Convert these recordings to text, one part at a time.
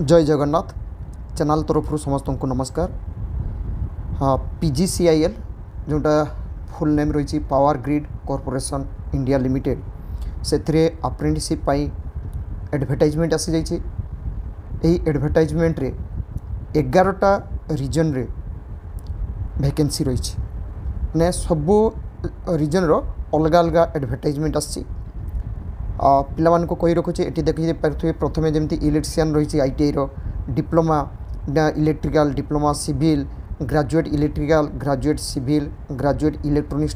जय जगन्नाथ चैनल तरफ समस्त को नमस्कार। हाँ, PGCIL जोटा फुल नेम रही power grid corporation India limited से अप्रेंटिसशिप एडवर्टाइजमेंट आसी जाइए। एडवर्टाइजमेंट रे 11टा रीजन रे वैकेंसी रही ने सबू रीजन रो अलग अलग एडवर्टाइजमेंट आसी पिला को कही रखुचे। ये देखिए पारे प्रथम जमी इलेक्ट्रिशियन रही ITI रो diploma electrical diploma civil graduate electrical graduate civil graduate electronics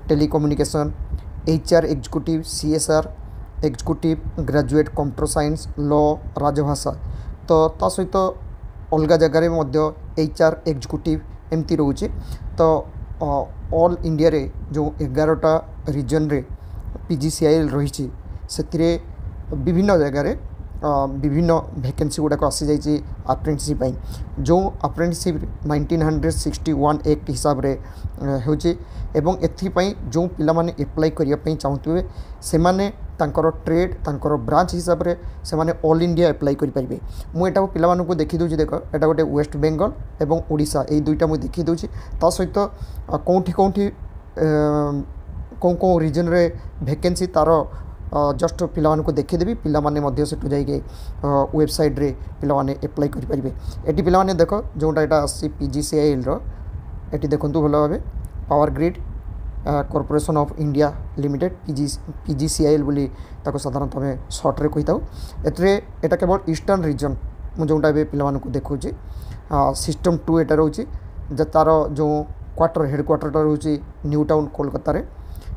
telecommunication HR executive CSR executive graduate computer science law राजभाषा तो ता सहित अलग जगार HR एग्जीक्यूटिव एमती रोचे। तो ऑल इंडिया रे जो 11टा रीजन रे PGCIL रही से विभिन्न जगार विभिन्न वैकेंसी गुड़ाक आसी जाइए अप्रेंटिसशिप जो अप्रेंटिसशिप 1961 एक्ट हिसाब रे होची एवं एथिपाई जो पिला माने अप्लाई करने चाहूे से माने तांकर ट्रेड तांकर ब्रांच हिसाब रे से माने ऑल इंडिया अप्लाई करि परिबे। मु एटा पिला मानू को देखि दोची देख एटा गोटे वेस्ट बेंगल एवं ओडिशा ए दुईटा मु देखि दोची ता सहित कोठी कोठी कौ रीजन रे वैकेंसी तार जस्ट पिला को देखीदेवी पिला माने से जाइए वेबसाइट रे पिला माने अप्लाई करि परिबे। एटी पिला माने देख जोटा एटा आसी PGCIL रो एटी देखंतु भलो भाबे power grid corporation of India limited PGCIL बोली ताको साधारणतः आम सर्ट रे कही था। एटा केवल ईस्टर्न रीजन मु जोटा ए पिला को देखुची सिस्टम 2 एटा रोची तार जो क्वार्टर हेडक्वार्टर रोची न्यू टाउन कोलकाता रे।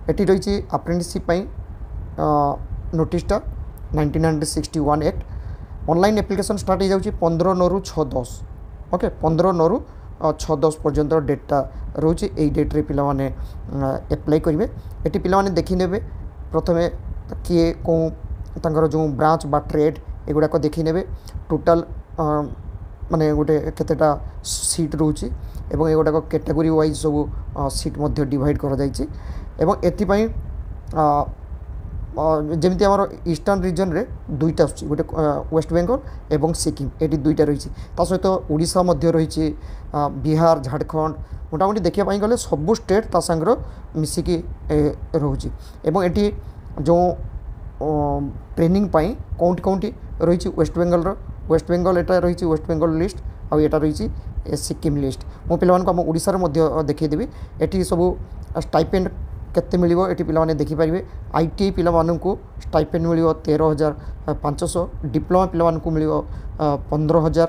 एटी रही अप्रेंटिसशिप नोटिसटा 1961 एक्ट ऑनलाइन एप्लिकेशन स्टार्ट हो जाऊँगी 15 रु 6/10 ओके 15 रु 6/10 पर्यंत डेटा रोचे। यही डेट्रे पिला माने अप्लाई करेंगे। ये पिला माने देखने प्रथम किए कौ तांकर जो ब्रांच बा ट्रेड एगुड़ाक देखने टोटाल माने गोटे केतेटा सीट रोचे एवं एगुड़ाक कैटेगरी वाइज सब सीट मध्य डिवाइड कर जाइए। एवं एथिपाई जमी आम ईस्टर्न रीजन रे दुईटा आसुची गोटे वेस्ट बेंगल एवं सिक्किम ये दुईटा रही सहित ओडिशा मध्य रही बिहार झारखंड मोटामोटी देखापी गले सबू स्टेट ता सांगर मिसिकी रोचे। एवं ये जो ट्रेनिंग कौटी कौटी रही वेस्ट बेंगल एटा रही वेस्ट बेंगल लिस्ट आउ एटा रही सिक्किम लिस्ट। मो पिला आम ओडिशा देखीदेवी ये सब स्टाइपेंड केते मिलिबो एटी पिला माने देखि परिबे। ITI पिला माननकु स्टाइपेंड मिलिबो 13,500 डिप्लोमा पिला माननकु मिलिबो 15,000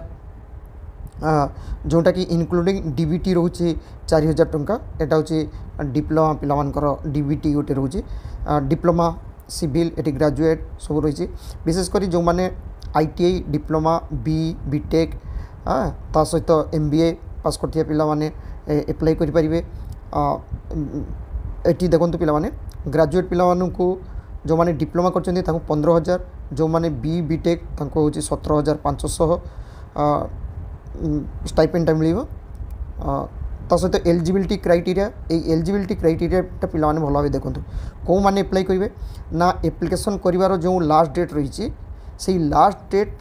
जोटा कि इनक्लूडिंग DBT रोचे 4,000 टंका। एटा होची डिप्लोमा पिला मानकर DBT गोटे रोचे डिप्लोमा सिविल एटी ग्रेजुएट सब रही विशेष करी जो माने ITI डिप्लोमा BTech ता सहित MBA पास करथिया पिला माने अप्लाई करि परिबे। एटी देखंतु पिला माने ग्रेजुएट पिला माननकु जो माने डिप्लोमा करछन्ती तांको 15,000 जो माने BTech तांको होची 17,500 स्टाइपेंड मिलिबो। ता सहित एलिजिबिलिटी क्राइटेरिया एलिजिबिलिटी क्राइटेरिया पिला माने भलो भाबे देखंतु को माने अप्लाई करिवे ना एप्लिकेशन करिवार जो लास्ट डेट रही से लास्ट डेट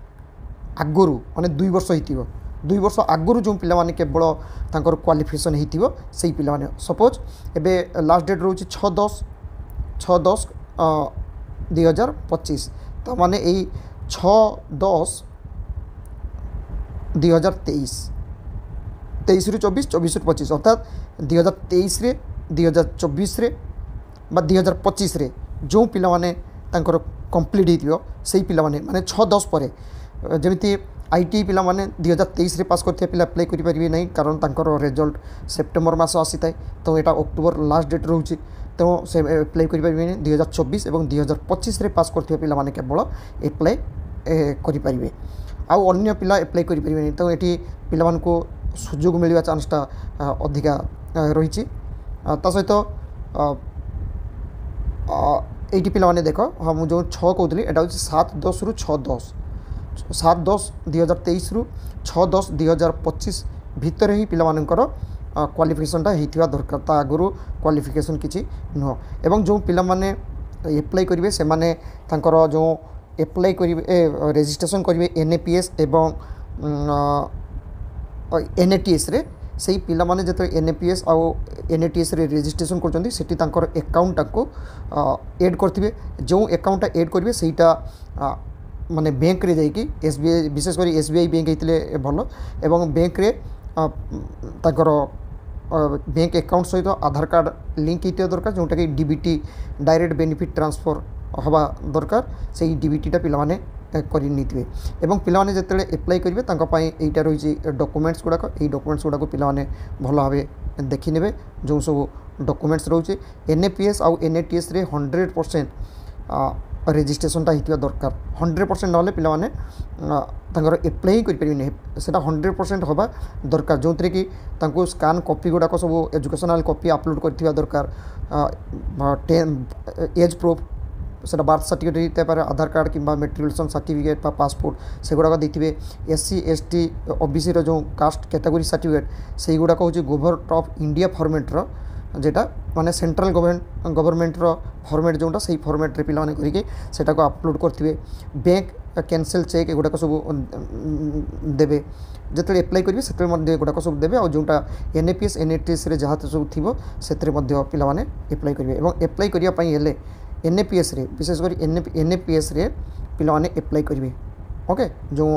आगुरु माने 2 वर्ष होइतिबो 2 वर्ष आगुरु जो पिला माने केवल तांकर क्वालिफिकेशन होइतिबो सेही पिला माने सपोज एबे लास्ट डेट रोची 6/10 2025 तो माने एई 6/10 2023 23 रु 24 24 रु 25 अर्थात 2023 रे 2024 रे बा 2025 रे जो पिला माने तांकर कंप्लीट होइतिबो सेही पिला माने 6/10 परे जमिति ITI पिला माने 2023 रे पास करथिया पिला अप्लाई करि परिबे नहीं कारण तांकर रिजल्ट सेप्टेम्बर मास आसी थाए तो एटा अक्टोबर लास्ट डेट रोचे तो से अप्लाई करि परिबे नहीं 2024 एवं 2025 रे पास करथिया पिला माने केवल अप्लाई करि परिबे आउ अन्य पिला अप्लाई करि परिबे नहीं। तो एटी पिला मान को सुजोग मिलवा चांसटा अधिका रही ता सहित एटी पिला माने देख हाँ मु जो 6 कहूली एटा होची 7/10 रु 6/10 7/10 2023 रु 6/10 2025 भितर ही पिला मानकर क्वालिफिकेशनटा होइथिबा दरकार ता आगुरु क्वालिफिकेशन किछि नुह। एवं जो पिला माने अप्लाई करेंगे से माने तांकर जो एप्लाई करेंगे रेजिस्ट्रेशन करेंगे एनएपीएस एवं एनएटीएस रे से पिला माने जो एनएपीएस आउ एनएटीएस रे रजिस्ट्रेशन कर सेठी तांकर अकाउंट को ऐड करथिबे जो अकाउंट ऐड करेंगे सेटा माने बैंक रे जाइए एसबीआई विशेषकर एसबीआई बैंक होते भल एवं बैंक रे तांकर बैंक अकाउंट सहित आधार कार्ड लिंक होता दरकार जोटा कि डीबीटी डायरेक्ट बेनिफिट ट्रांसफर हवा दरकार से डीबीटीटा पिला माने करनीथे एवं पिला माने जेतेले अप्लाई करेंगे यहाँ रही डॉक्यूमेंट्स गुड़ाक ये डॉक्यूमेंट्स गुड़ाक पिला माने भल भाव देखने जो सब डॉक्यूमेंट्स रोचे एनएपीएस आउ एनएटीएस रे 100% रेजिस्ट्रेशनटा होता दरकार 100% ना पिला माने तांकर एप्लाई करें से 100% हवा दरकार जो थी कि स्कान कॉपी गुड़ाक सब एजुकेशनल कॉपी अपलोड कर दरकार एज प्रूफ से बार्थ सर्टिफिकेट होता है आधार कार्ड कि मेट्रिकुलेशन सर्टिफिकेट पासपोर्ट से गुड़ाक देते एससी एसटी ओबीसी जो कास्ट कैटेगरी सर्टिफिकेट से गुड़ाक हूँ गवर्नमेंट ऑफ इंडिया फॉर्मेट्र जेटा माने सेंट्रल गवर्नमेंट फॉर्मेट जोटा से फॉर्मेट पिला माने करिके सेटा को अपलोड करथिबे बैंक कैंसिल चेक एगुड़ाक सब देवे जिते एप्लाई करेंगे से गुड़ाक सब देवे और जोटा एनएपीएस एनएटीएस रे जहाँ सब थी से पिला माने एप्लाई करेंगे और एप्लाई करने एनएपीएस रे विशेषकर एनएपीएस रे पिला माने एप्लाई करेंगे ओके जो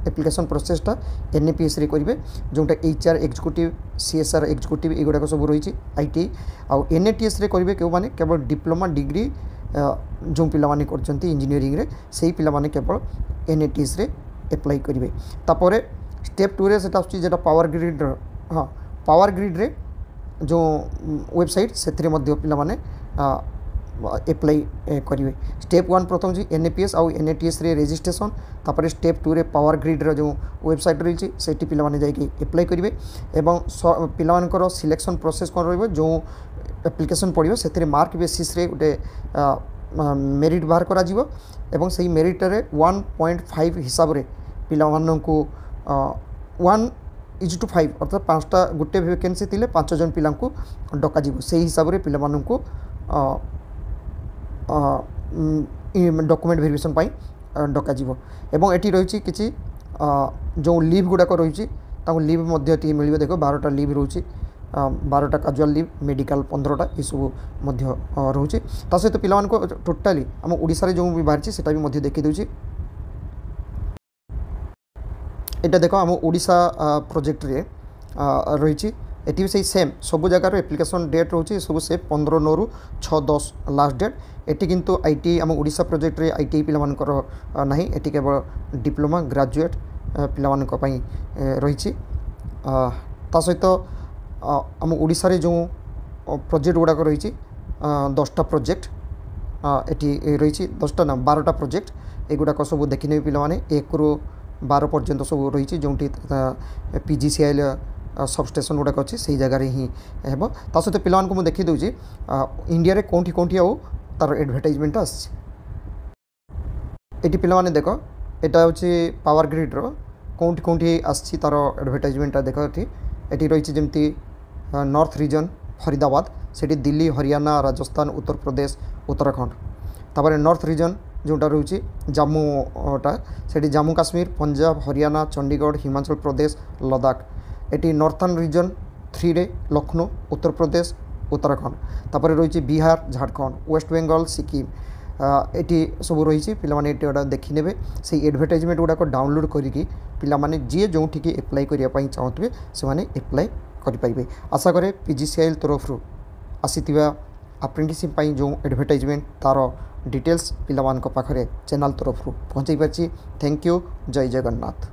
एप्लिकेशन प्रोसेसटा एनएपीएस रे करेंगे जोटा एचआर एग्जीक्यूटिव सीएसआर एग्जीक्यूटिव एगुड़ाक सब रही आईटी आउ एनएटीएस रे करेंगे क्यों माने केवल डिप्लोमा डिग्री जो पिला माने करछंती इंजीनियरिंग रे सही पिला माने केवल एनएटीएस रे एप्लाई करेंगे तापर स्टेप 2 रे सेटा आछि जेटा पावर ग्रिड हाँ पावर ग्रिड रे जो वेबसाइट से पिला माने एप्लाई करेंगे स्टेप 1 प्रथम जी एनएपीएस आउ एनएटीएस रे रजिस्ट्रेशन तापर स्टेप 2 रे पावर ग्रिड रो जो वेबसाइट रही सेठी पिला माने जाइए एप्लाई करेंगे एवं पिला मानकर सिलेक्शन प्रोसेस कौन रहिबो जो एप्लिकेशन पड़ो से मार्क बेसिस रे गोटे मेरिट बाहर करा जीवो एवं सही मेरिट रे 1.5 हिसाब रे पिला माननकु 1:5 अर्थात 5टा गोटे वैकेंसी थिले 5 जन पिला को डका जीवो से हिसाब रे पिला माननकु डॉक्यूमेंट वेरिफिकेशन पाई डका जीवो एवं एटी रही किसी जो लीव गुड़ाक रही लीव मिले देख 12टा लीव रोचे 12टा काजुआल लीव मेडिकल 15टा ये सब रोचे ता सहित पिला टोटाली आम ओडिशा रे जो भी बाहरी सेटा भी देखी दूची एटा देखो आम ओडिशा प्रोजेक्ट रे रही एटी भी सही सेम सब जगार एप्लिकेशन डेट रोचे सब से 15/9 रु 6/10 लास्ट डेट एटी किंतु आईटी आम ओडिशा प्रोजेक्ट रे आईटी पिला मानकर नाही एटी केवल डिप्लोमा ग्रेजुएट पिला मानक पई रही ता सहित आम ओडिशा रे जो प्रोजेक्ट गुड़ाक रही 10टा प्रोजेक्ट एटी रही 10टा ना 12टा प्रोजेक्ट एगुड़ाक सब देखने पिला माने 1 रु 12 पर्यंत सब रही जो पीजीसीआई सबस्टेशन गुड़ाक अच्छी से जगार ही हेब ता सहित पिला मुझे देखी दूची इंडिया रे कोठी कोठी आउ तार एडवर्टाइजमेंट आटी पिला माने देख एटा हूँ पावर ग्रिड रो कोठी कोठी आसी तार एडवर्टाइजमेंट देख एटी रही जमती नॉर्थ रीजन फरीदाबाद से दिल्ली हरियाणा राजस्थान उत्तर प्रदेश उत्तराखंड तापर नॉर्थ रीजन जोटा रोचे जम्मूटा से Jammu Kashmir Punjab Haryana Chandigarh Himachal Pradesh Ladakh eighty northern reason 3 रे लखनऊ उत्तर प्रदेश उत्तराखंड तापर रही बिहार झारखंड वेस्ट बेंगल सिक्किम एटी सब रही पिलाने देखी ने से एडवर्टाइजमेंट गुड़ाक डाउनलोड करी पिलाने जी जो एप्लाई करने चाहूे से एप्लाई करें आशा करे पीजीसीआई तरफ आसीथिबा अप्रेंटिसशिप जो एडवर्टाइजमेंट तार डिटेल्स पिला पाखरे चैनल तरफ पहुँचाई पार्ची। Thank you. जय जगन्नाथ।